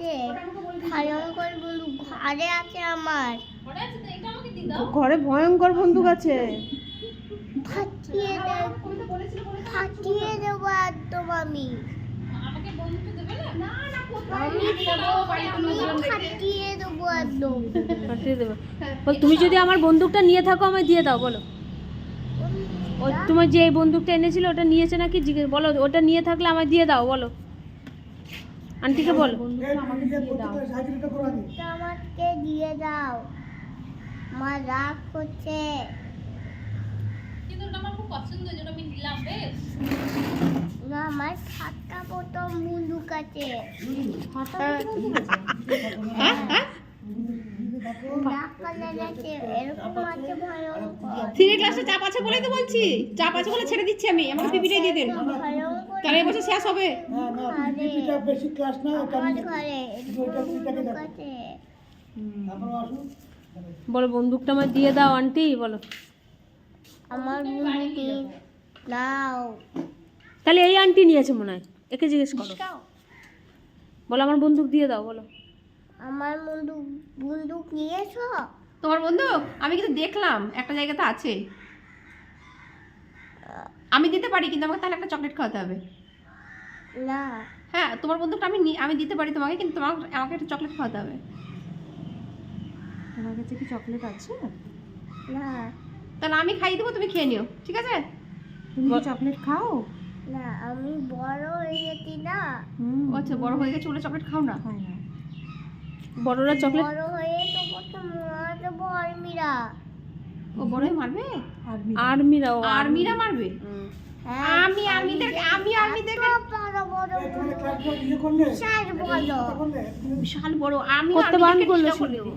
আছে, ভয়ঙ্কর বন্দুক ঘরে আছে আমার। ঘরে ভয়ঙ্কর বন্দুক আছে। ফাটিয়ে দেবো একদম আমি। ফাটিয়ে দেবো একদম। পাঠিয়ে দেবে। বল তুমি যদি আমার বন্দুকটা নিয়ে থাকো আমায় দিয়ে দাও বলো। ও তোমার যে বন্দুকটা এনেছিল ওটা নিয়েছে নাকি জিজ্ঞেস বলো, ওটা নিয়ে থাকলে আমায় দিয়ে দাও বলো। আন্টিকে বলো। আমাকে দিয়ে দাও, মা রাগ করছে। না, আমার সাতটা প্রথম বন্দুক আছে। ব্ল্যাক কালার আছে, এরকম আছে ভয়ঙ্কর। 3 ক্লাসে চাপ আছে বলেই তো বলছি, চাপ আছে বলে ছেড়ে দিচ্ছি আমি। আমাকে পিপিটাই দিয়ে দেন, ভয়ঙ্কর তাহলে এই বছর শেষ হবে। বেশি ক্লাস না আমার ঘরে বন্দুক আছে। বলো বন্দুকটা আমায় দিয়ে দাও আন্টি বলো। আমার বন্দুক নাও। তাহলে এই আন্টি নিয়েছে মনে হয়, একে জিজ্ঞেস করো। বলো আমার বন্দুক দিয়ে দাও বলো। আমার বন্দুক নিয়েছো? তোমার বন্দুক আমি কিন্তু দেখলাম একটা জায়গাতে আছে। আমি দিতে পারি, কিন্তু আমাকে তাহলে একটা চকলেট খাওয়াতে হবে। না, হ্যাঁ, তোমার বন্দুকটা আমি দিতে পারি তোমাকে, কিন্তু আমাকে একটা চকলেট খাওয়াতে হবে। তোমার কাছে কি চকলেট আছে? না, তাহলে আমি খাইয়ে দেবো, তুমি খেয়ে নিও, ঠিক আছে? তুমি কি চকলেট খাও? না, আমি বড় হয়ে গেছি না। আচ্ছা, বড় হয়ে গেছে বলে চকলেট খাও না? খাই না। বড়রা চকলেট বড় হয়ে তো প্রথম মারা দেবো আর্মিরা। ও বড় হয়ে মারবে? আর্মিরা আর্মিরা মারবে? হ্যাঁ, আমি আর্মিদের বড় বড় ইয়ে করলে বিশাল বড়। বিশাল বড় আমি করতে বারণ আর্মিদেরকে করলো চেষ্টা করে শুনতে। দেবো।